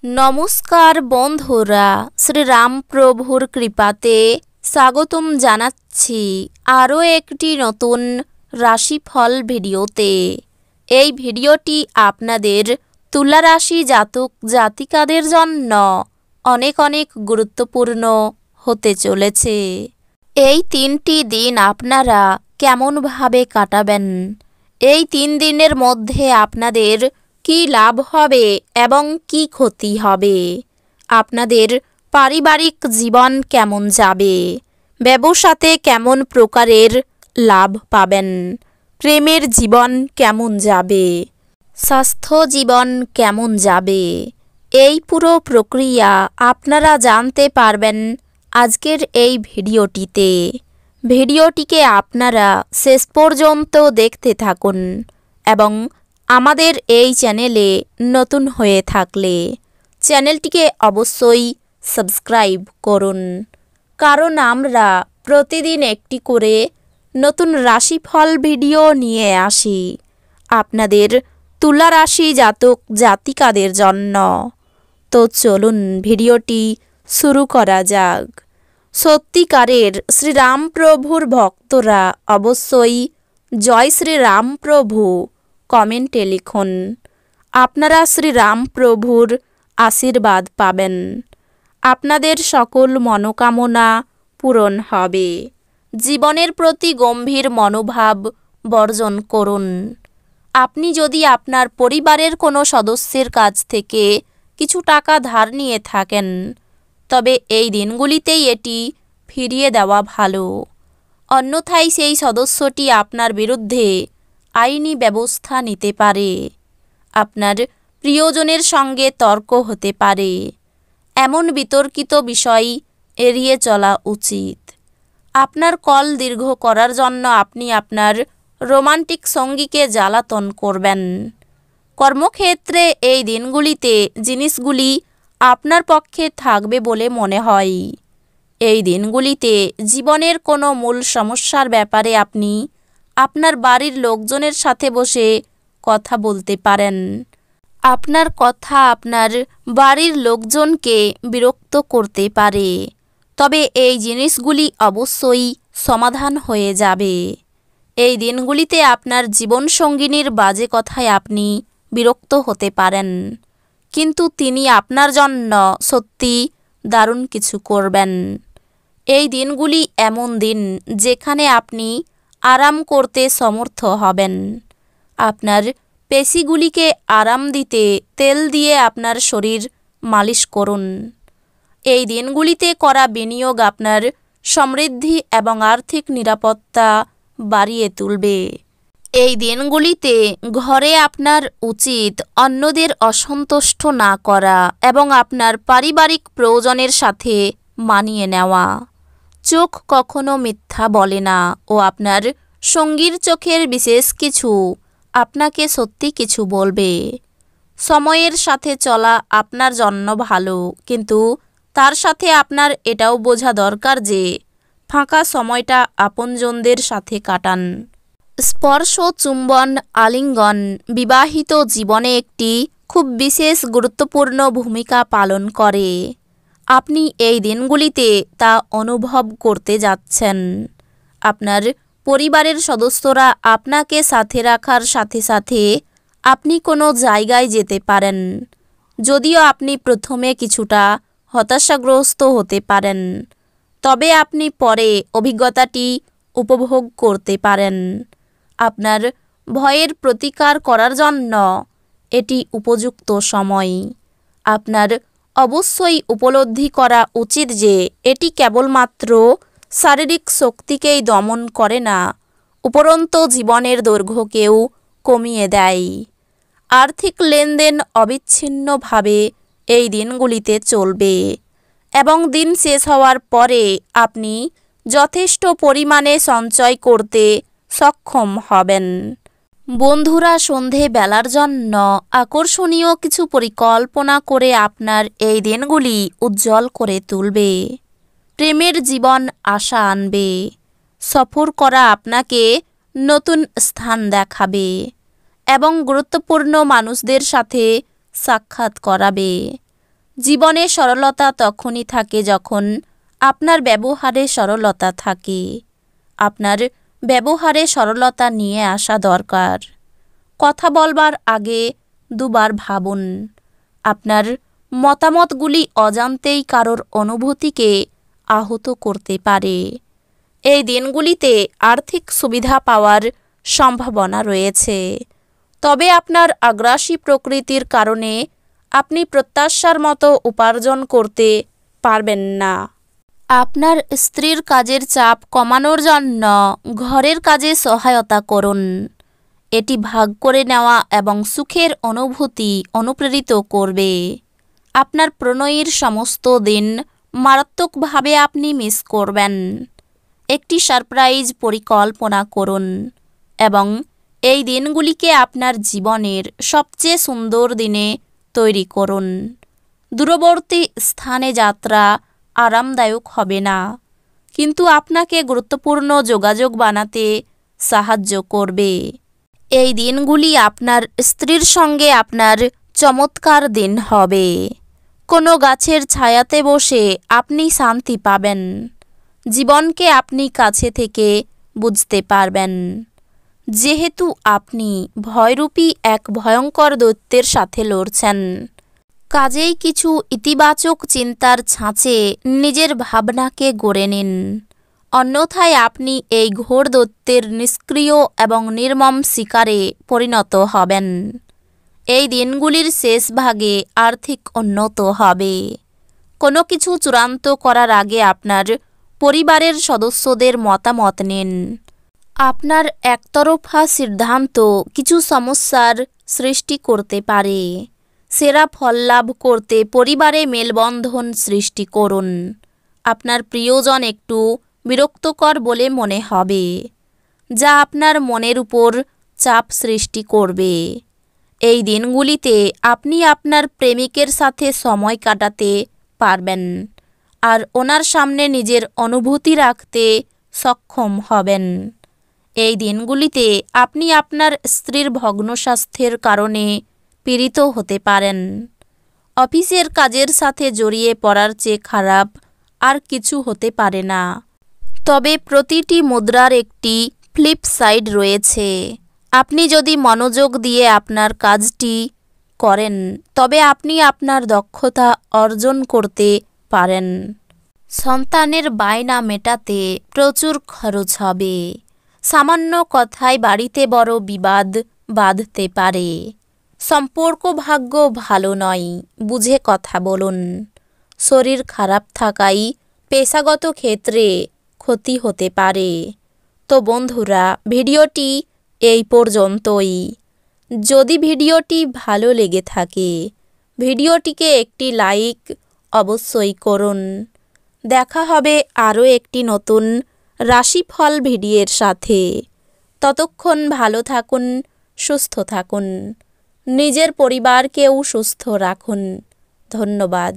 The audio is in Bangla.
নমস্কার বন্ধুরা, শ্রীরাম প্রভুর কৃপাতে স্বাগতম জানাচ্ছি আরও একটি নতুন রাশিফল ভিডিওতে। এই ভিডিওটি আপনাদের তুলা রাশি জাতক জাতিকাদের জন্য অনেক অনেক গুরুত্বপূর্ণ হতে চলেছে। এই 3টি দিন আপনারা কেমনভাবে কাটাবেন, এই 3 দিনের মধ্যে আপনাদের কি লাভ হবে এবং কি ক্ষতি হবে, আপনাদের পারিবারিক জীবন কেমন যাবে, ব্যবসাতে কেমন প্রকারের লাভ পাবেন, প্রেমের জীবন কেমন যাবে, স্বাস্থ্য জীবন কেমন যাবে, এই পুরো প্রক্রিয়া আপনারা জানতে পারবেন আজকের এই ভিডিওটিতে। ভিডিওটিকে আপনারা শেষ পর্যন্ত দেখতে থাকুন এবং আমাদের এই চ্যানেলে নতুন হয়ে থাকলে চ্যানেলটিকে অবশ্যই সাবস্ক্রাইব করুন, কারণ আমরা প্রতিদিন একটি করে নতুন রাশিফল ভিডিও নিয়ে আসি আপনাদের তুলা রাশি জাতক জাতিকাদের জন্য। তো চলুন ভিডিওটি শুরু করা যাক। সত্যিকারের শ্রীরাম প্রভুর ভক্তরা অবশ্যই জয় শ্রীরাম প্রভু কমেন্টে লিখুন। আপনারা শ্রীরাম প্রভুর আশীর্বাদ পাবেন, আপনাদের সকল মনোকামনা পূরণ হবে। জীবনের প্রতি গম্ভীর মনোভাব বর্জন করুন। আপনি যদি আপনার পরিবারের কোনো সদস্যের কাছ থেকে কিছু টাকা ধার নিয়ে থাকেন, তবে এই দিনগুলিতেই এটি ফিরিয়ে দেওয়া ভালো। অন্যথায় সেই সদস্যটি আপনার বিরুদ্ধে আইনি ব্যবস্থা নিতে পারে, আপনার প্রিয়জনের সঙ্গে তর্ক হতে পারে। এমন বিতর্কিত বিষয় এড়িয়ে চলা উচিত। আপনার কল দীর্ঘ করার জন্য আপনি আপনার রোমান্টিক সঙ্গীকে জ্বালাতন করবেন। কর্মক্ষেত্রে এই দিনগুলিতে জিনিসগুলি আপনার পক্ষে থাকবে বলে মনে হয়। এই দিনগুলিতে জীবনের কোনো মূল সমস্যার ব্যাপারে আপনি আপনার বাড়ির লোকজনের সাথে বসে কথা বলতে পারেন। আপনার কথা আপনার বাড়ির লোকজনকে বিরক্ত করতে পারে, তবে এই জিনিসগুলি অবশ্যই সমাধান হয়ে যাবে। এই দিনগুলিতে আপনার জীবনসঙ্গিনীর বাজে কথায় আপনি বিরক্ত হতে পারেন, কিন্তু তিনি আপনার জন্য সত্যি দারুণ কিছু করবেন। এই দিনগুলি এমন দিন যেখানে আপনি আরাম করতে সমর্থ হবেন। আপনার পেশিগুলিকে আরাম দিতে তেল দিয়ে আপনার শরীর মালিশ করুন। এই দিনগুলিতে করা বিনিয়োগ আপনার সমৃদ্ধি এবং আর্থিক নিরাপত্তা বাড়িয়ে তুলবে। এই দিনগুলিতে ঘরে আপনার উচিত অন্যদের অসন্তুষ্ট না করা এবং আপনার পারিবারিক প্রয়োজনের সাথে মানিয়ে নেওয়া। চোখ কখনো মিথ্যা বলে না ও আপনার সঙ্গীর চোখের বিশেষ কিছু আপনাকে সত্যি কিছু বলবে। সময়ের সাথে চলা আপনার জন্য ভালো, কিন্তু তার সাথে আপনার এটাও বোঝা দরকার যে ফাঁকা সময়টা আপনজনদের সাথে কাটান। স্পর্শ, চুম্বন, আলিঙ্গন বিবাহিত জীবনে একটি খুব বিশেষ গুরুত্বপূর্ণ ভূমিকা পালন করে। আপনি এই দিনগুলিতে তা অনুভব করতে যাচ্ছেন। আপনার পরিবারের সদস্যরা আপনাকে সাথে রাখার সাথে সাথে আপনি কোনো জায়গায় যেতে পারেন, যদিও আপনি প্রথমে কিছুটা হতাশাগ্রস্ত হতে পারেন, তবে আপনি পরে অভিজ্ঞতাটি উপভোগ করতে পারেন। আপনার ভয়ের প্রতিকার করার জন্য এটি উপযুক্ত সময়। আপনার অবশ্যই উপলব্ধি করা উচিত যে এটি কেবলমাত্র শারীরিক শক্তিকেই দমন করে না, উপরন্তু জীবনের দৈর্ঘ্যকেও কমিয়ে দেয়। আর্থিক লেনদেন অবিচ্ছিন্নভাবে এই দিনগুলিতে চলবে এবং দিন শেষ হওয়ার পরে আপনি যথেষ্ট পরিমাণে সঞ্চয় করতে সক্ষম হবেন। বন্ধুরা, সন্ধে বেলার জন্য আকর্ষণীয় কিছু পরিকল্পনা করে আপনার এই দিনগুলি উজ্জ্বল করে তুলবে। প্রেমের জীবন আশা আনবে। সফর করা আপনাকে নতুন স্থান দেখাবে এবং গুরুত্বপূর্ণ মানুষদের সাথে সাক্ষাৎ করাবে। জীবনে সরলতা তখনই থাকে যখন আপনার ব্যবহারে সরলতা থাকে। আপনার ব্যবহারে সরলতা নিয়ে আসা দরকার। কথা বলবার আগে দুবার ভাবুন। আপনার মতামতগুলি অজান্তেই কারোর অনুভূতিকে আহত করতে পারে। এই দিনগুলিতে আর্থিক সুবিধা পাওয়ার সম্ভাবনা রয়েছে, তবে আপনার আগ্রাসী প্রকৃতির কারণে আপনি প্রত্যাশার মতো উপার্জন করতে পারবেন না। আপনার স্ত্রীর কাজের চাপ কমানোর জন্য ঘরের কাজে সহায়তা করুন। এটি ভাগ করে নেওয়া এবং সুখের অনুভূতি অনুপ্রেরিত করবে। আপনার প্রণয়ীর সমস্ত দিন মারাত্মকভাবে আপনি মিস করবেন। একটি সারপ্রাইজ পরিকল্পনা করুন এবং এই দিনগুলিকে আপনার জীবনের সবচেয়ে সুন্দর দিনে তৈরি করুন। দূরবর্তী স্থানে যাত্রা আরামদায়ক হবে না, কিন্তু আপনাকে গুরুত্বপূর্ণ যোগাযোগ বানাতে সাহায্য করবে। এই দিনগুলি আপনার স্ত্রীর সঙ্গে আপনার চমৎকার দিন হবে। কোনো গাছের ছায়াতে বসে আপনি শান্তি পাবেন। জীবনকে আপনি কাছে থেকে বুঝতে পারবেন, যেহেতু আপনি ভয়রূপী এক ভয়ঙ্কর দৈত্যের সাথে লড়ছেন। কাজেই কিছু ইতিবাচক চিন্তার ছাঁচে নিজের ভাবনাকে গড়ে নিন, অন্যথায় আপনি এই ঘোর দৈত্যের নিষ্ক্রিয় এবং নির্মম শিকারে পরিণত হবেন। এই দিনগুলির শেষ ভাগে আর্থিক উন্নতি হবে। কোনো কিছু চূড়ান্ত করার আগে আপনার পরিবারের সদস্যদের মতামত নিন। আপনার একতরফা সিদ্ধান্ত কিছু সমস্যার সৃষ্টি করতে পারে। সেরা ফল লাভ করতে পরিবারে মেলবন্ধন সৃষ্টি করুন। আপনার প্রিয়জন একটু বিরক্তকর বলে মনে হবে, যা আপনার মনের উপর চাপ সৃষ্টি করবে। এই দিনগুলিতে আপনি আপনার প্রেমিকের সাথে সময় কাটাতে পারবেন আর ওনার সামনে নিজের অনুভূতি রাখতে সক্ষম হবেন। এই দিনগুলিতে আপনি আপনার স্ত্রীর ভগ্ন স্বাস্থ্যের কারণে পীড়িত হতে পারেন। অফিসের কাজের সাথে জড়িয়ে পড়ার চেয়ে খারাপ আর কিছু হতে পারে না, তবে প্রতিটি মুদ্রার একটি ফ্লিপ সাইড রয়েছে। আপনি যদি মনোযোগ দিয়ে আপনার কাজটি করেন, তবে আপনি আপনার দক্ষতা অর্জন করতে পারেন। সন্তানের বায়না মেটাতে প্রচুর খরচ হবে। সামান্য কথায় বাড়িতে বড় বিবাদ বাঁধতে পারে। সম্পর্ক ভাগ্য ভালো নয়, বুঝে কথা বলুন। শরীর খারাপ থাকায় পেশাগত ক্ষেত্রে ক্ষতি হতে পারে। তো বন্ধুরা, ভিডিওটি এই পর্যন্তই। যদি ভিডিওটি ভালো লেগে থাকে, ভিডিওটিকে একটি লাইক অবশ্যই করুন। দেখা হবে আরও একটি নতুন রাশিফল ভিডিওর সাথে। ততক্ষণ ভালো থাকুন, সুস্থ থাকুন, নিজের পরিবারকেও সুস্থ রাখুন। ধন্যবাদ।